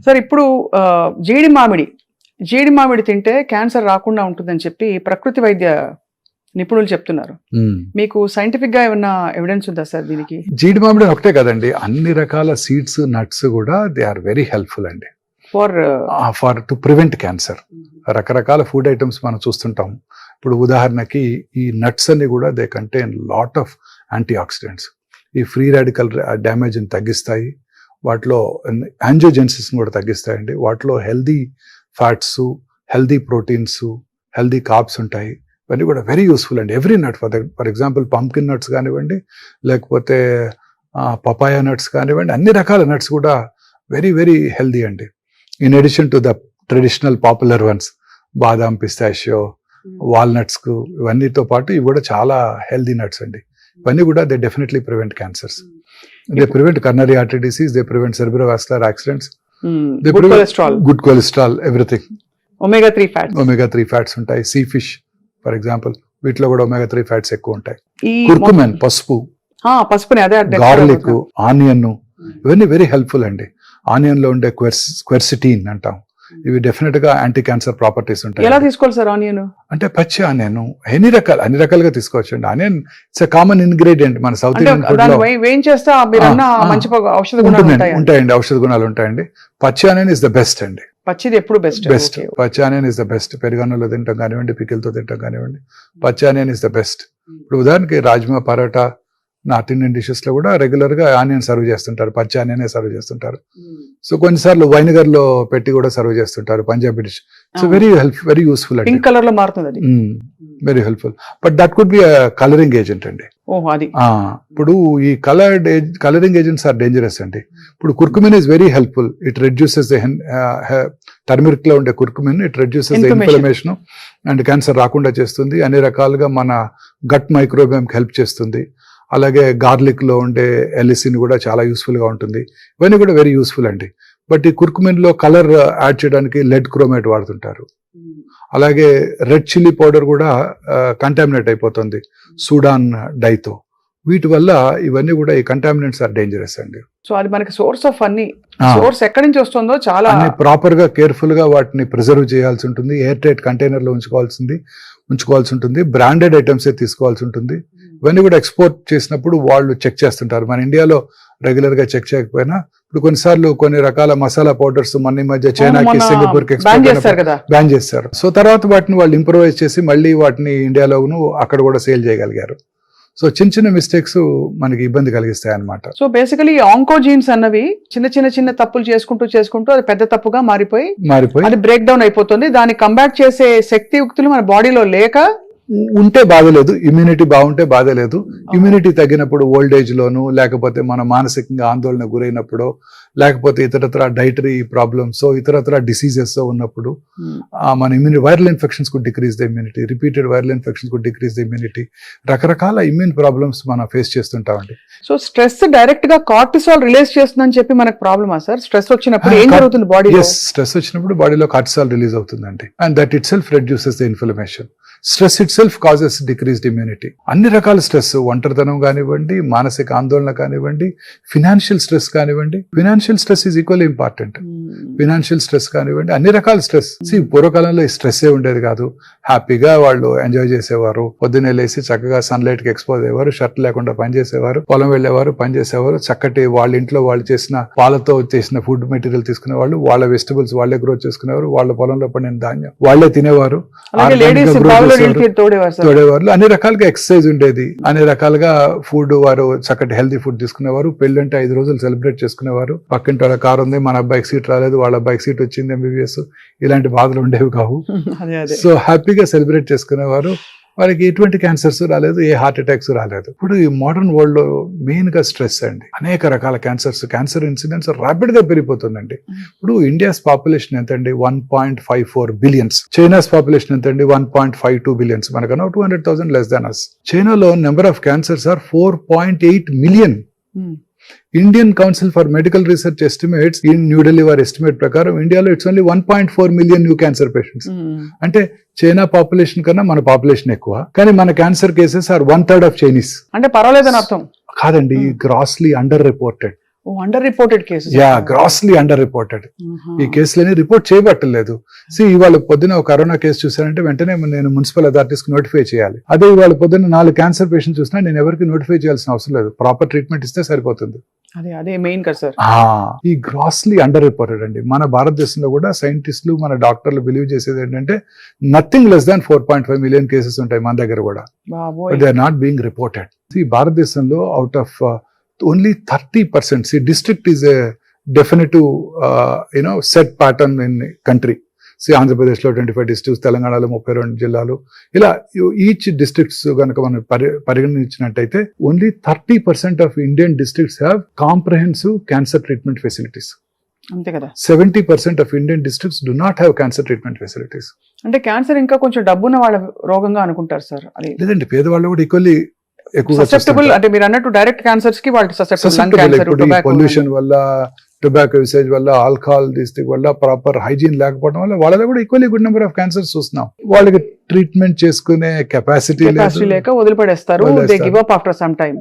Sir ఇప్పుడు జీడి మామిడి తింటే క్యాన్సర్ రాకుండా ఉంటుందని చెప్పి ప్రకృతి వైద్య నిపుణులు చెప్తున్నారు. మీకు సైంటిఫిక్ గా ఏమన్నా ఎవిడెన్స్ ఉందా సార్ దీనికి? జీడి మామిడి ఒకటే కదండి, అన్ని రకాల సీడ్స్ నట్స్ కూడా దే ఆర్ వెరీ హెల్ప్ఫుల్ అండి ఫర్ టు ప్రివెంట్ క్యాన్సర్. రకరకాల ఫుడ్ ఐటమ్స్ మనం చూస్తుంటాం. ఇప్పుడు ఉదాహరణకి ఈ నట్స్ అన్ని కూడా they contain lot of antioxidants. ఈ ఫ్రీ రాడికల్ డ్యామేజ్ని తగ్గిస్తాయి, వాటిలో యాంజియోజెన్సిస్ కూడా తగ్గిస్తాయండి. వాటిలో healthy fats, healthy proteins, healthy carbs ఉంటాయి. ఇవన్నీ కూడా వెరీ యూస్ఫుల్ అండి. Every nut for example pumpkin nuts కానివ్వండి, లేకపోతే పపాయా నట్స్ కానివ్వండి, అన్ని రకాల నట్స్ కూడా వెరీ వెరీ హెల్దీ అండి. In addition to the traditional popular once, badam, pistachio, walnuts కు ఇవన్నీతో పాటు ఇవి కూడా చాలా హెల్దీ నట్స్ అండి. ఇవన్నీ కూడా they definitely prevent cancers. They prevent coronary artery disease, they prevent cerebrovascular accidents, they prevent good cholesterol, everything. Omega 3 fats ఉంటాయి. Sea fish for example, వీటిలో కూడా ఒమేగా 3 ఫ్యాట్స్ ఎక్కువ ఉంటాయి. కుర్కుమెన్, పసుపు, గార్లిక్, ఆనియన్, ఇవన్నీ వెరీ హెల్ప్ఫుల్ అండి. ఆనియన్ లో ఉండే క్వెర్సిటీన్ అంటాం, ఇవి డెఫినెట్ గా యాంటీ క్యాన్సర్ ప్రాపర్టీస్ ఉంటాయి. ఎలా తీసుకోవాలి సార్ ఆనియన్? అంటే పచ్చి ఆనియన్ అన్ని రకాలుగా తీసుకోవచ్చు అండి. ఆనియన్ ఇట్స్ కామన్ ఇంగ్రీడియంట్ మన సౌత్ ఇండియన్ ఫుడ్ లో. ఉంటాయండి, ఔషధ గుణాలు ఉంటాయండి. పచ్చి ఆనియన్ ఇస్ ద బెస్ట్ అండి. పచ్చిది ఎప్పుడు బెస్ట్. పచ్చి ఆనియన్ ఇస్ ద బెస్ట్. పెరుగన్నంలో తింటాం కానివ్వండి, పికిల్తో తింటాం కానివ్వండి, పచ్చి ఆనియన్ ఇస్ ద బెస్ట్. ఇప్పుడు ఉదాహరణకి rajma, parotta, north Indian dishes లో కూడా రెగ్యులర్ గా ఆనియన్ సర్వ్ చేస్తుంటారు, పచ్చి ఆనియన్ సర్వ్ చేస్తుంటారు. సో కొన్నిసార్లు వైనిగర్ లో పెట్టి కూడా సర్వ్ చేస్తుంటారు, Punjabi dish. So very useful అండి. పింక్ కలర్ లో మారుతుంది, very helpful. But that could be colouring agent అండి. ఇప్పుడు ఈ కలరింగ్ ఏజెంట్స్ ఆర్ డేంజరస్ అండి. ఇప్పుడు curcumin is very helpful. It reduces the turmeric లో ఉండే curcumin, it reduces the inflammation and cancer రాకుండా చేస్తుంది. అన్ని రకాలుగా మన గట్ మైక్రోబియం హెల్ప్ చేస్తుంది. అలాగే గార్లిక్ లో ఉండే ఎలిసిన్ కూడా చాలా యూస్ఫుల్ గా ఉంటుంది. ఇవన్నీ కూడా వెరీ యూస్ఫుల్ అండి. బట్ ఈ కుర్కుమిన్ లో కలర్ యాడ్ చేయడానికి లెడ్ క్రోమేట్ వాడుతుంటారు. అలాగే రెడ్ చిల్లీ పౌడర్ కూడా కంటామినేట్ అయిపోతుంది సూడాన్ డైతో. వీటి వల్ల ఇవన్నీ కూడా ఈ కంటామినెంట్స్ ఆర్ డేంజరస్ అండి. సో అది మనకి సోర్స్ ఆఫ్ సోర్స్ ఎక్కడి నుంచి వస్తుందో చాలా ప్రాపర్ గా కేర్ఫుల్ గా వాటిని ప్రిజర్వ్ చేయాల్సి ఉంటుంది. ఎయిర్ టైట్ కంటైనర్ లో ఉంచుకోవాల్సి ఉంటుంది. బ్రాండెడ్ ఐటమ్స్ తీసుకోవాల్సి ఉంటుంది. ఇవన్నీ కూడా ఎక్స్పోర్ట్ చేసినప్పుడు వాళ్ళు చెక్ చేస్తుంటారు. మన ఇండియాలో రెగ్యులర్ గా చెక్ చేయకపోయినా ఇప్పుడు కొన్నిసార్లు కొన్ని రకాల మసాలా పౌడర్స్ మన మధ్య చైనాకి, సింగపూర్ కి బ్యాన్ చేస్తారు. సో తర్వాత వాటిని వాళ్ళు ఇంప్రూవైజ్ చేసి మళ్ళీ వాటిని ఇండియాలోను అక్కడ కూడా సేల్ చేయగలిగారు. సో చిన్న మిస్టేక్స్ మనకి ఇబ్బంది కలిగిస్తాయి అన్నమాట. సో బేసికలీ ఆంకోజీన్స్ అన్నవి చిన్న తప్పులు చేసుకుంటూ అది పెద్ద తప్పుగా మారిపోయి అది బ్రేక్ డౌన్ అయిపోతుంది. దాన్ని కంబ్యాట్ చేసే శక్తియుక్తులు మన బాడీలో లేక ఉంటే బాధలేదు, ఇమ్యూనిటీ బాగుంటే బాధలేదు. ఇమ్యూనిటీ తగ్గినప్పుడు ఓల్డ్ ఏజ్ లోను, లేకపోతే మన మానసికంగా ఆందోళన గురైనప్పుడు, లేకపోతే ఇతరత్ర డైటరీ ప్రాబ్లమ్స్, ఇతరత్ర డిసీజెస్ ఉన్నప్పుడు మన వైరల్ ఇన్ఫెక్షన్స్ కు decrease the immunity, repeated viral infections కు డిక్రీజ్ ద ఇమ్యూనిటీ, రకరకాల ఇమ్యూన్ ప్రాబ్లమ్స్ మనం ఫేస్ చేస్తుంటామండి. సో స్ట్రెస్ డైరెక్ట్ గా కార్టిసాల్ రిలీజ్ చేస్తుందని చెప్పి మనకు ప్రాబ్లమా సార్? స్ట్రెస్ వచ్చినప్పుడు ఏం జరుగుతుంది బాడీలో? స్ట్రెస్ వచ్చినప్పుడు బాడీలో కార్టిసాల్ రిలీజ్ అవుతుందండి. And that it self reduces the inflammation. Stress it self causes decreased immunity. అన్ని రకాల స్ట్రెస్, ఒంటరితనం కానివ్వండి, మానసిక ఆందోళన కానివ్వండి, ఫినాన్షియల్ స్ట్రెస్ కానివ్వండి. Financial stress is equally important. Financial stress కానివ్వండి, అన్ని రకాల స్ట్రెస్. పూర్వకాలంలో ఈ స్ట్రెస్ ఉండేది కాదు. హ్యాపీగా వాళ్ళు ఎంజాయ్ చేసేవారు. పొద్దున్నే లేసి చక్కగా సన్లైట్ కి ఎక్స్పోజ్ అయ్యేవారు, షర్ట్ లేకుండా పని చేసేవారు, పొలం వెళ్లేవారు, పని చేసేవారు. చక్కటి వాళ్ళ ఇంట్లో వాళ్ళు చేసిన పాలతో చేసిన ఫుడ్ మెటీరియల్ తీసుకునేవాళ్ళు, వాళ్ళ వెజిటబుల్స్ వాళ్ళే గ్రోత్ చేసుకునేవారు, వాళ్ళ పొలంలో పండిన ధాన్యం వాళ్ళే తినేవారు, తోడేవారు. అన్ని రకాలుగా ఎక్సర్సైజ్ ఉండేది, అన్ని రకాలుగా ఫుడ్ వారు చక్కటి హెల్తీ ఫుడ్ తీసుకునేవారు. పెళ్ళంటే 5 రోజులు సెలబ్రేట్ చేసుకునేవారు. పక్కింటి వాళ్ళ కారు ఉంది, మన అబ్బాయికి సీట్ రాలేదు, వాళ్ళ అబ్బాయికి సీట్ వచ్చింది, MBBS, ఇలాంటి బాధలు ఉండేవి కావు. సో హ్యాపీగా సెలబ్రేట్ చేసుకునేవారు. వాళ్ళకి ఎటువంటి క్యాన్సర్స్ రాలేదు, ఏ హార్ట్ అటాక్స్ రాలేదు. ఇప్పుడు ఈ మోడర్న్ వరల్డ్ లో మెయిన్ గా స్ట్రెస్ అండి. అనేక రకాల క్యాన్సర్ ఇన్సిడెంట్స్ ర్యాపిడ్ గా పెరిగిపోతుందండి. ఇప్పుడు ఇండియాస్ పాపులేషన్ ఎంత అండి? 1.54 బిలియన్స్. చైనాస్ పాపులేషన్ ఎంత అండి? 1.52 బిలియన్స్. మనకన్నా 200,000 లెస్ దాన్ అస్. చైనాలో number of cancers are 4.8 million. Indian council for medical research estimates in New Delhi వారి ఎస్టిమేట్ ప్రకారం ఇండియాలో it's only 1.4 million new cancer patients. అంటే చైనా పాపులేషన్ కన్నా మన పాపులేషన్ ఎక్కువ, కానీ మన cancer cases are 1/3 of Chinese. అంటే పర్వాలేదని అర్థం కాదండి, grossly underreported. Underreported cases. Yeah, grossly underreported. ఈ కేసులని రిపోర్ట్ చేయబట్టలేదు. ఇవాళ పొద్దున ఒక కరోనా కేసు చూసానంటే వెంటనే నేను మున్సిపల్ అథారిటీస్ కి నోటిఫై చేయాలి. అదే ఇవాళ పొద్దున్న 4 క్యాన్సర్ పేషెంట్ చూసినా నేను ఎవరికి నోటిఫై చేయాల్సిన అవసరం లేదు, ప్రాపర్ ట్రీట్మెంట్ ఇస్తే సరిపోతుంది. అదే మెయిన్ కదా సార్. ఈ గ్రాస్లీ అండర్ రిపోర్టెడ్ అండి. మన భారతదేశంలో కూడా సైంటిస్టులు మన డాక్టర్లు బిలీవ్ చేసేది ఏంటంటే nothing less than 4.5 million cases ఉంటాయి మన దగ్గర కూడా, but they are not being reported. భారతదేశంలో out of only 30%. District is a definitive, set pattern in country. Andhra Pradesh lo 25 districts, Telanganalo 32 జిల్లాలు, ఇలా ఈచ్ డిస్ట్రిక్ట్స్ కనుక మనం పరిగణించినట్టయితే only 30% of Indian districts have comprehensive cancer treatment facilities. అంతే కదా. 70% of Indian districts do not have cancer treatment facilities. అంటే cancer ఇంకా కొంచెం డబ్బున్న వాళ్ళ రోగంగా అనుకుంటారు సార్. అది లేదండి, పేదవాళ్ళు కూడా ఈక్వల్లీ ససెప్టబుల్. అంటే మీరు అన్నట్టు డైరెక్ట్ క్యాన్సర్స్ కి వాళ్ళు ససెప్టబుల్. పొల్యూషన్ వల్ల, టొబాకో యూసేజ్ వల్ల, ఆల్కహాల్ తీసుకు వల్ల, ప్రాపర్ హైజీన్ లేకపోవడం వల్ల వాళ్ళలో కూడా equally good number of cancers చూస్తున్నాం. వాళ్ళకి ట్రీట్మెంట్ చేసుకునే కెపాసిటీ లేక వదిలిపడేస్తారు. They give up after some time.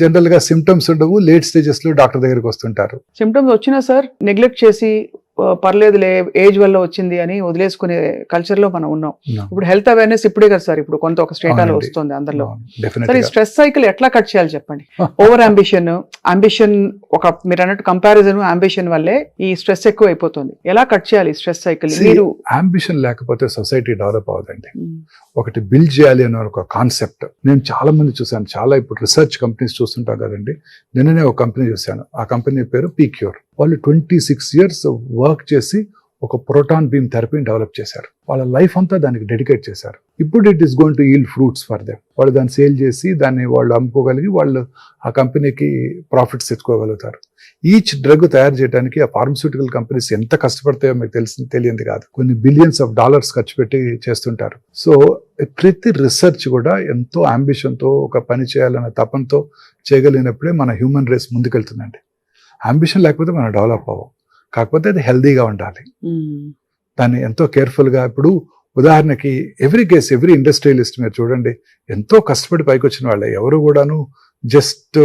General గా సిమ్టమ్స్ ఉండవు, లేట్ స్టేజెస్ లో డాక్టర్ దగ్గరికి వస్తుంటారు. సిమ్టమ్స్ వచ్చినా సార్ నెగ్లెక్ట్ చేసి పర్లేదులే ఏజ్ వల్ల వచ్చింది అని వదిలేసుకునే కల్చర్ లో మనం ఉన్నాం. ఇప్పుడు హెల్త్ అవేర్నెస్ ఇప్పుడే కదా సార్, ఇప్పుడు కొంత ఒక స్టేట్ లో వస్తుంది అందరిలో. సార్ ఈ స్ట్రెస్ సైకిల్ ఎట్లా కట్ చేయాలి చెప్పండి. ఓవర్ అంబిషన్ ఒక మీరు అన్నట్టు కంపారిజన్ అంబిషన్ వల్లే ఈ స్ట్రెస్ ఎక్కువ అయిపోతుంది. ఎలా కట్ చేయాలి స్ట్రెస్ సైకిల్? మీరు అంబిషన్ లేకపోతే సొసైటీ డెవలప్ అవ్వదండి. ఒకటి బిల్డ్ చేయాలి అనే ఒక కాన్సెప్ట్ నేను చాలా మంది చూసాను. చాలా ఇప్పుడు రీసెర్చ్ కంపెనీస్ చూస్తుంటాం కదండి. నిన్ననే ఒక కంపెనీ చూశాను, ఆ కంపెనీ పేరు పీక్యూర్. వాళ్ళు 26 years వర్క్ చేసి ఒక ప్రోటాన్ బీమ్ థెరపీని డెవలప్ చేశారు. వాళ్ళ లైఫ్ అంతా దానికి డెడికేట్ చేశారు. ఇప్పుడు it is going to yield fruits for them. వాళ్ళు దాన్ని సేల్ చేసి దాన్ని వాళ్ళు అమ్ముకోగలిగి వాళ్ళు ఆ కంపెనీకి ప్రాఫిట్స్ తెచ్చుకోగలుగుతారు. ఈచ్ డ్రగ్ తయారు చేయడానికి ఆ ఫార్మస్యూటికల్ కంపెనీస్ ఎంత కష్టపడతాయో మీకు తెలియంది కాదు. కొన్ని బిలియన్స్ ఆఫ్ డాలర్స్ ఖర్చు పెట్టి చేస్తుంటారు. సో ప్రతి రీసెర్చ్ కూడా ఎంతో అంబిషన్తో ఒక పని చేయాలన్న తపంతో చేయగలిగినప్పుడే మన హ్యూమన్ రేస్ ముందుకెళ్తుందండి. అంబిషన్ లేకపోతే మనం డెవలప్ అవ్వం. కాకపోతే అది హెల్దీగా ఉండాలి, దాన్ని ఎంతో కేర్ఫుల్గా. ఇప్పుడు ఉదాహరణకి ఎవ్రీ ఇండస్ట్రియలిస్ట్ మీరు చూడండి, ఎంతో కష్టపడి పైకి వచ్చిన వాళ్ళే. ఎవరు కూడాను జస్ట్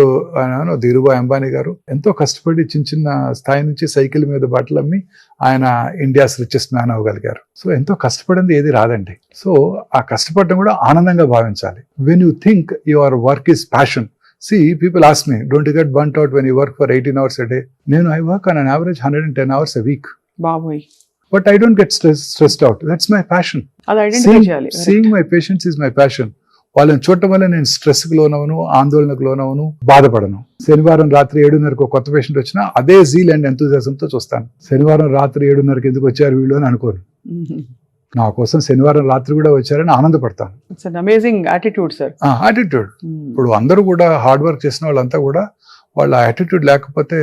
ధీరుభాయ్ అంబానీ గారు ఎంతో కష్టపడి చిన్న స్థాయి నుంచి సైకిల్ మీద బాటలు అమ్మి ఆయన ఇండియాస్ రిచెస్ట్ మ్యాన్ అవ్వగలిగారు. సో ఎంతో కష్టపడింది ఏది రాదండి. సో ఆ కష్టపడడం కూడా ఆనందంగా భావించాలి. When you think your work is passion. See, people ask me, don't you get burnt out when you work for 18 hours a day? I work on an average 110 hours a week. Baboy. But I don't get stressed out. That's my passion. Seeing my patients is my passion. వాళ్ళని చూడటం వల్ల నేను స్ట్రెస్కి లోనవను, ఆందోళనకు లోనవను, బాధపడను. శనివారం రాత్రి 7:30 కొత్త patient వచ్చినా అదే జీల్ అండ్ ఎంతూజియాజంతో చూస్తాను. శనివారం రాత్రి 7:30 ఎందుకు వచ్చారు వీళ్ళు అని అనుకోను. నా కోసం శనివారం రాత్రి కూడా వచ్చారని ఆనందపడతాను. Amazing attitude sir. యాటిట్యూడ్. ఇప్పుడు అందరూ కూడా హార్డ్ వర్క్ చేసిన వాళ్ళంతా కూడా వాళ్ళ యాటిట్యూడ్ లేకపోతే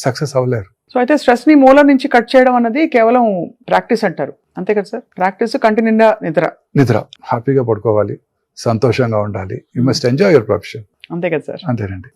సక్సెస్ అవ్వలేరు. సో అయితే స్ట్రెస్ ని మూల నుంచి కట్ చేయడం అన్నది కేవలం ప్రాక్టీస్ అంటారు, అంతే కదా సార్? ప్రాక్టీస్, కంటి నిండా నిద్ర, హ్యాపీగా పడుకోవాలి, సంతోషంగా ఉండాలి. You must enjoy your profession. అంతే కదా సార్? అంతేనండి.